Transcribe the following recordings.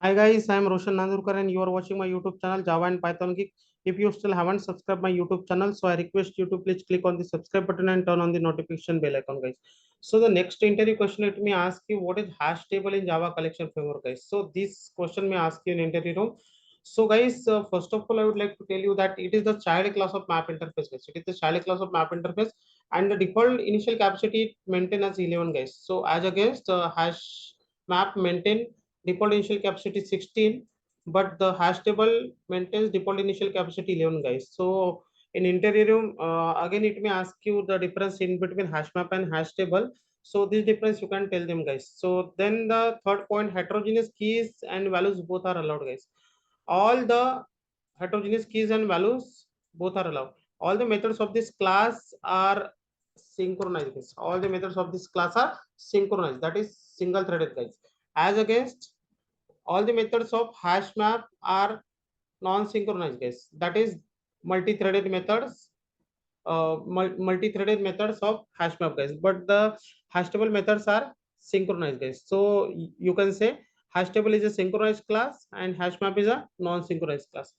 Hi guys, I am Roshan Nandurkar and you are watching my YouTube channel Java and Python Geek. If you still haven't subscribed my YouTube channel, so I request you to please click on the subscribe button and turn on the notification bell icon, guys. So the next interview question, let me ask you, what is hash table in Java collection framework, guys? So this question may ask you in interview room. So guys, first of all, I would like to tell you that it is the child class of map interface, guys. It is the child class of map interface, and the default initial capacity maintained as 11, guys. So as against hash map maintain default initial capacity 16, but the hash table maintains default initial capacity 11, guys. So in interior again it may ask you the difference in between hash map and hash table. So this difference you can tell them, guys. So then the third point, heterogeneous keys and values both are allowed, guys. All the heterogeneous keys and values both are allowed. All the methods of this class are synchronized, guys. All the methods of this class are synchronized, that is single threaded, guys. As against all the methods of hash map are non-synchronized, guys. That is multi-threaded methods, multi-threaded methods of hash map, guys. But the hash table methods are synchronized, guys. So you can say hash table is a synchronized class and hash map is a non-synchronized class.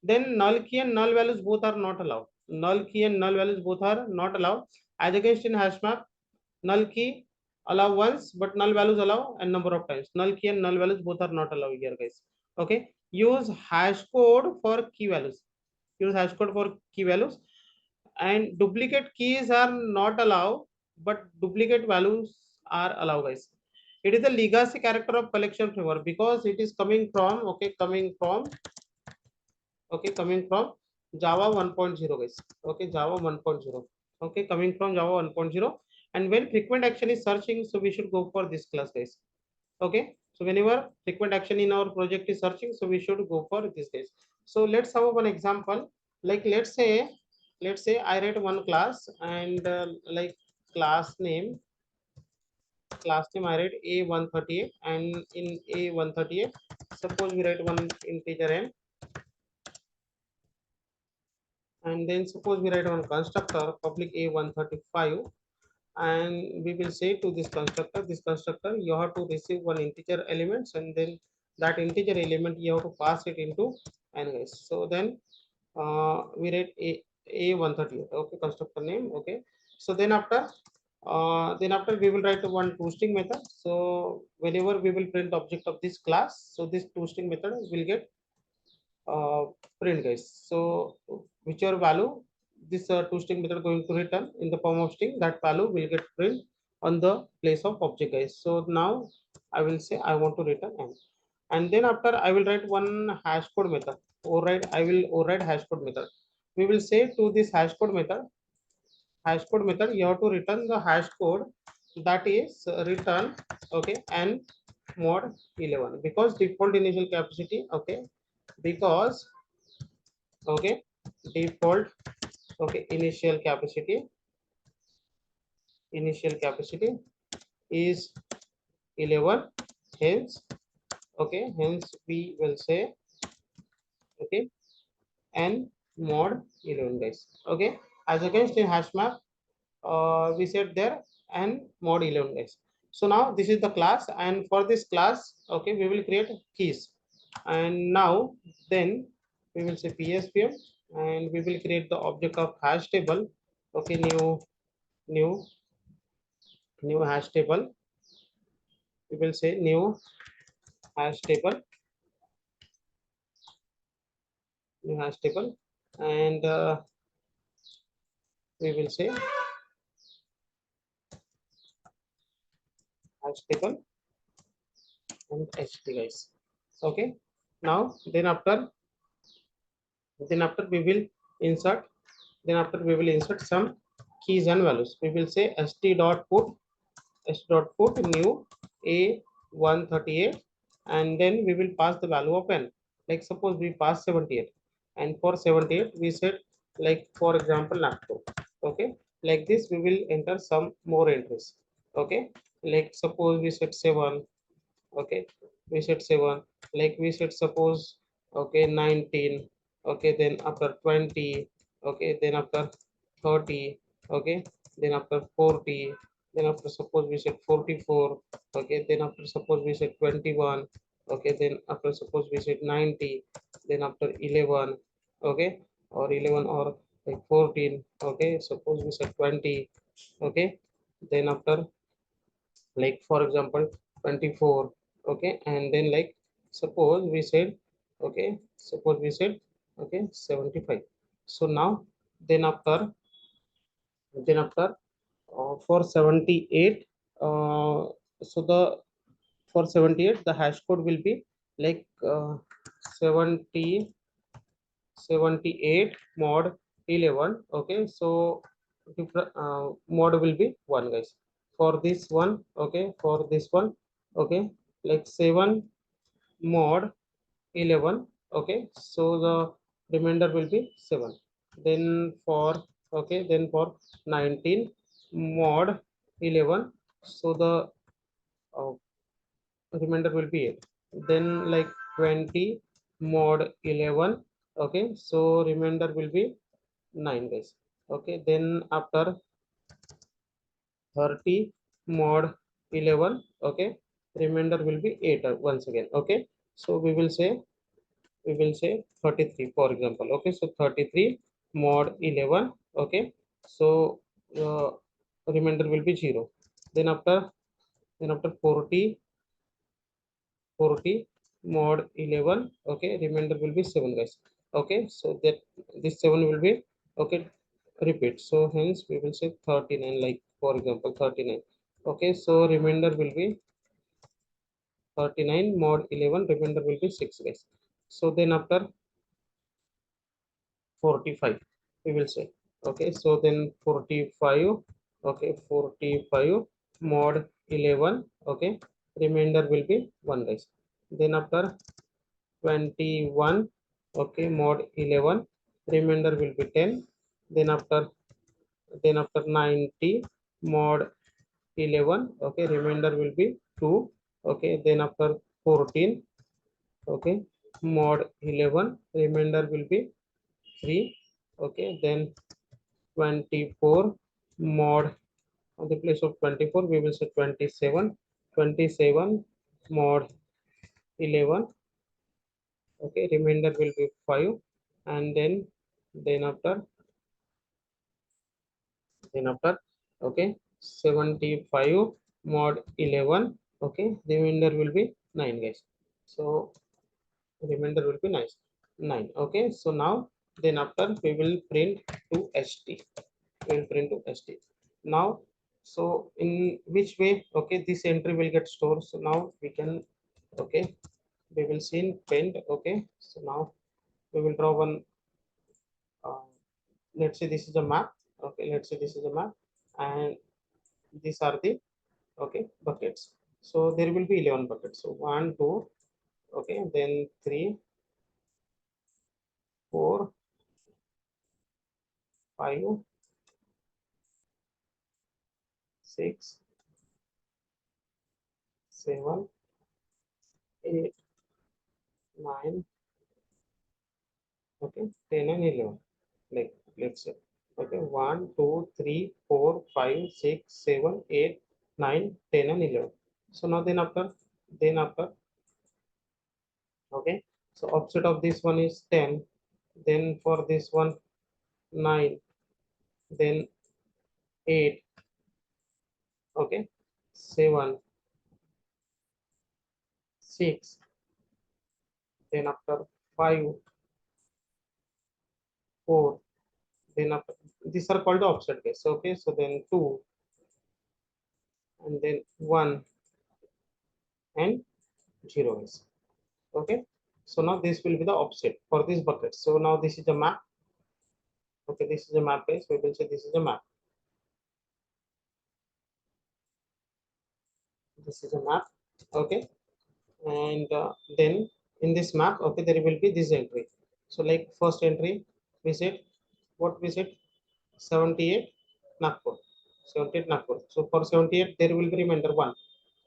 Then null key and null values both are not allowed. Null key and null values both are not allowed. As against in hash map, null key allow once, but null values allow a number of times. Null key and null values both are not allowed here, guys. Okay. Use hash code for key values. Use hash code for key values, and duplicate keys are not allowed, but duplicate values are allowed, guys. It is the legacy character of collection framework because it is coming from coming from Java 1.0, guys. Okay, Java 1.0. Okay, coming from Java 1.0. And when frequent action is searching, so we should go for this class, guys. Okay, so whenever frequent action in our project is searching, so we should go for this, guys. So let's have one example. Like let's say I write one class and like class name I write A138, and in A138, suppose we write one integer n, and then suppose we write one constructor public A135, and we will say to this constructor you have to receive one integer elements, and then that integer element you have to pass it into n, guys. So then we write A138, okay, constructor name. Okay, so then after we will write one toString method. So whenever we will print object of this class, so this toString method will get uh, print, guys. So whichever value this toString method going to return in the form of string, that value will get print on the place of object, guys. So now I will say I want to return n, and then after I will write one hash code method. I will override hash code method. We will say to this hash code method you have to return the hash code, that is return, okay, and mod 11, because default initial capacity, okay, because okay, default, okay, initial capacity is 11, hence, okay, hence we will say, okay, and mod 11, guys. Okay, as against in hash map, we said there and mod 11, guys. So now this is the class, and for this class, okay, we will create keys. And now then we will say pspm, and we will create the object of hash table. Okay, new new hash table. We will say hash table new hash table, and we will say hash table and ht, guys. Okay, now then after we will insert some keys and values. We will say st.put new a138, and then we will pass the value of n. Like suppose we pass 78, and for 78 we said, like for example Nagpur. Okay, like this we will enter some more entries. Okay, like suppose we set 7. Okay, we set 7, like we set suppose, okay, 19. Okay, then after 20. Okay, then after 30. Okay, then after 40. Then after suppose we set 44. Okay, then after suppose we set 21. okay, then after suppose we said 90, then after 11, okay, or 11 or like 14, okay, suppose we said 20, okay, then after like for example 24, okay, and then like suppose we said, okay, suppose we said, okay, 75. So now then after for 78, so the for 78 the hash code will be like 70 78 mod 11, okay, so different mod will be 1 guys for this one, okay, for this one, okay, like 7 mod 11, okay, so the remainder will be 7. Then for, okay, then for 19 mod 11, so the uh, remainder will be 8. Then like 20 mod 11, okay, so remainder will be 9 guys, okay, then after 30 mod 11, okay, remainder will be 8 once again, okay, so we will say 33 for example, okay, so 33 mod 11, okay, so uh, remainder will be 0. Then after 40 mod 11, okay, remainder will be 7 guys, okay, so that this 7 will be, okay, repeat, so hence we will say 39, like for example 39, okay, so remainder will be 39 mod 11, remainder will be 6 guys. So then after 45 we will say, okay, so then 45, okay, 45 mod 11, okay, remainder will be 1 guys. Then after 21, okay, mod 11, remainder will be 10. Then after 90 mod 11, okay, remainder will be 2, okay, then after 14, okay, mod 11, remainder will be 3, okay, then 24 mod, on the place of 24 we will say 27, 27 mod 11, okay, remainder will be 5, and then after okay, 75 mod 11, okay, remainder will be 9 guys, so remainder will be nice 9, okay, so now then after we will print to st, we will print to st now. So in which way, okay, this entry will get stored, so now we can, okay, we will see in paint, okay, so now we will draw one, uh, let's say this is a map, okay, let's say this is a map, and these are the, okay, buckets, so there will be 11 buckets, so 1 2, okay, then 3 4 5 6 7 8 9, okay, 10 and 11, like let's say, okay, 1 2 3 4 5 6 7 8 9 10 and 11. So now then after, okay, so opposite of this one is 10, then for this one 9, then 8, okay, 7 6, then after 5 4, then after, these are called the offset case, okay, so then 2, and then 1 and 0 is, okay, so now this will be the offset for this bucket. So now this is the map, okay, this is a map base, we will say this is a map, this is a map, okay, and then in this map, okay, there will be this entry. So like first entry we said, what we said, 78 Nagpur, 78 Nagpur, so for 78 there will be remainder 1.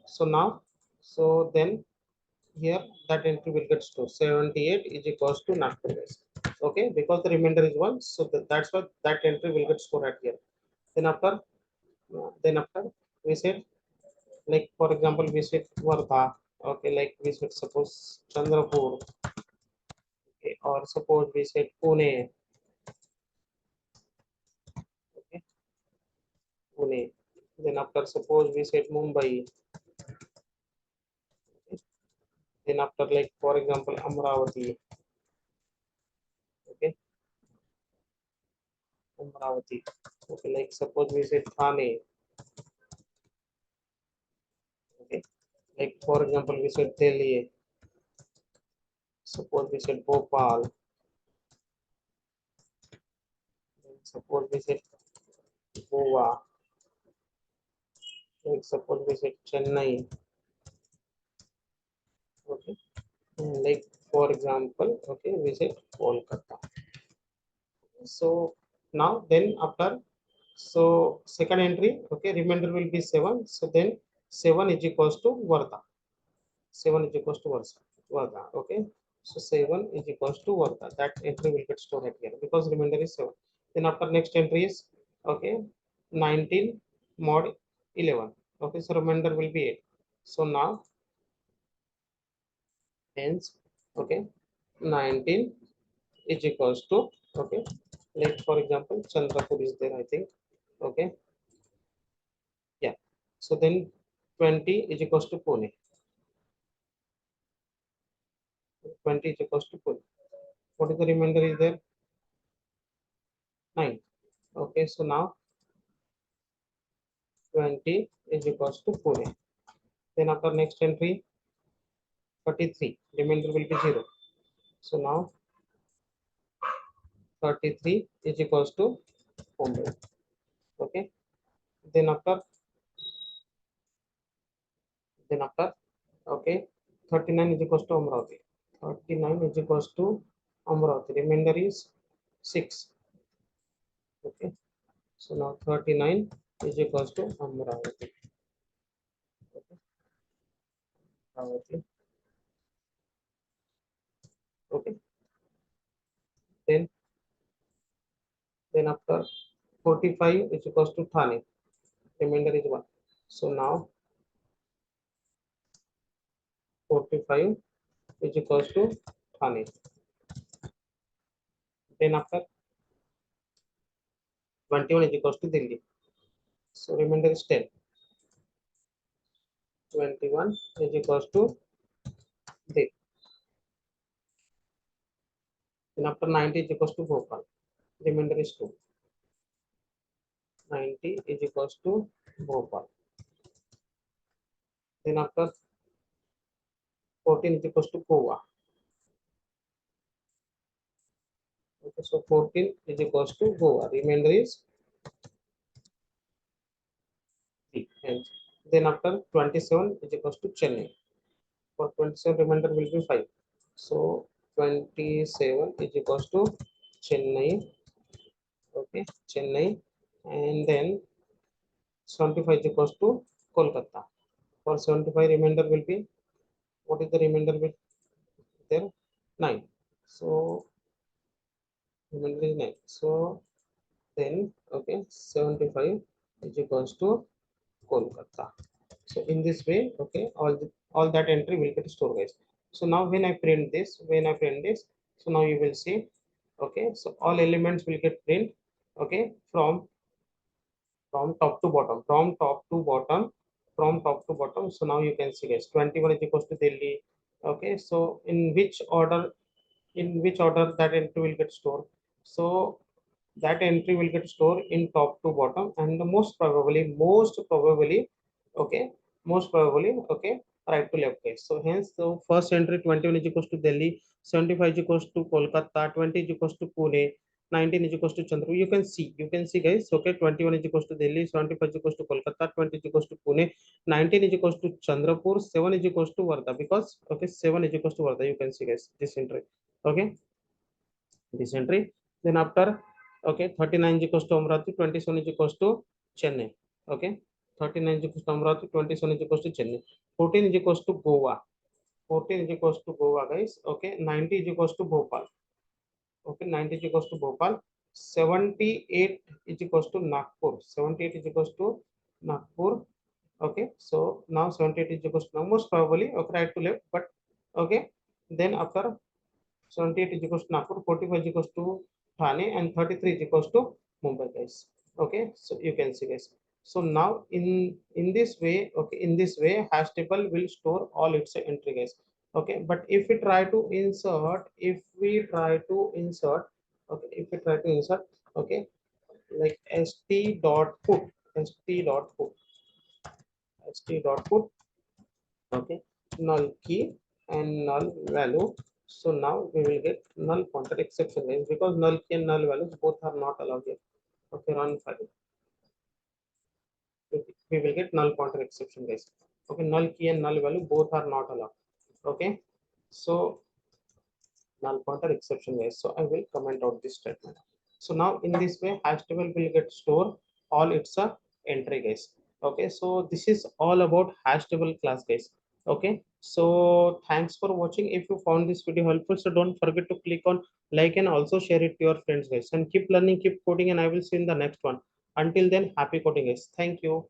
So now, so then here that entry will get stored, 78 is equals to Nagpur base, okay, because the remainder is 1, so that's why that entry will get stored at here. Then after we said, like for example we said Wardha, Okay, like we said, suppose Chandrapur, okay, or suppose we said Pune, okay, Pune. Then after suppose we said Mumbai, okay. Then after like for example Amravati, okay, Amravati. Okay, like suppose we said Thane, okay. Like for example we said Delhi, suppose we said Bhopal, then suppose we said Goa, like suppose we said Chennai, okay. Like for example, okay, we said Kolkata. So now then after, so second entry, okay, remainder will be 7. So then 7 is equals to Varda. 7 is equals to Varda. Okay. So 7 is equals to Varda. That entry will get stored here because remainder is 7. Then after next entry is, okay, 19 mod 11. Okay. So remainder will be 8. So now hence, okay, 19 is equals to, okay, like for example Chandrapur is there, I think, okay, yeah. So then 20 is equals to Pune. 20 is equals to Pune. What is the remainder is there? 9. Okay, so now 20 is equals to Pune. Then after next entry 33, remainder will be 0. So now 33 is equals to Mumbai. Okay, then after, okay, 39 is equals to Amravati. 39 is equals to Amravati. Remainder is 6. Okay, so now 39 is equals to Amravati. Okay, Amravati. Okay, then after 45 is equals to Thane. Remainder is 1. So now 45 is equals to Thane. Then after 21 is equals to Delhi. So remainder is 10. 21 is equals to Delhi. Then after 90 is equals to Bhopal. Remainder is 2. 90 is equals to Bhopal. Then after 14 is equals to Goa. Okay, so 14 is equals to Goa. Remainder is 3. And then after 27 is equals to Chennai. For 27 remainder will be 5. So 27 is equals to Chennai. Okay, Chennai. And then 75 is equals to Kolkata. For 75 remainder will be, what is the remainder will there? 9. So remainder is 9. So then, okay, 75 is equals to Kolkata. So in this way, okay, all that entry will get stored, guys. So now when I print this, so now you will see, okay, so all elements will get print, okay, from top to bottom, from top to bottom. So now you can see, guys, 21 is equals to Delhi. Okay, so in which order that entry will get stored. So that entry will get stored in top to bottom, and the most probably, okay, okay, right to left, guys. So hence the first entry 21 is equals to Delhi, 75 is equals to Kolkata, 20 is equals to Pune, 19 is equals to Chandru. You can see, guys. Okay, 21 is equals to Delhi, 75 is equals to Kolkata, 20 is equals to Pune, 19 is equals to Chandrapur, 7 is equals to Varda, because okay, 7 is equals to Varda. You can see, guys, this entry. Okay, this entry. Then after, okay, 39 is equals to Amravati, 27 is equals to Chennai. Okay, 39 is equals to Amravati, 27 is equals to Chennai. 14 is equals to Goa. 14 is equals to Goa, guys. Okay, 90 is equals to Bhopal. Okay, 90 is equals to Bhopal. 78 is equals to Nagpur. 78 is equals to Nagpur. Okay, so now 78 is equals to now most probably okay right to left, but okay, then after 78 is equals to Nagpur, 45 is equals to Thane, and 33 is equals to Mumbai, guys. Okay, so you can see, guys. So now in this way, okay, in this way, hash table will store all its entry, guys. Okay, but if we try to insert, okay, if we try to insert, okay, like st dot put, st dot put, st dot put, okay, null key and null value. So now we will get null pointer exception, guys, because null key and null values both are not allowed here. Okay, run file. Okay, we will get null pointer exception, guys. Okay, null key and null value both are not allowed. Okay, so null pointer exception, guys. So I will comment out this statement. So now in this way hash table will get store all its entry, guys. Okay, so this is all about hash table class, guys. Okay, so thanks for watching. If you found this video helpful, so don't forget to click on like and also share it to your friends, guys, and keep learning, keep coding, and I will see you in the next one. Until then, happy coding, guys. Thank you.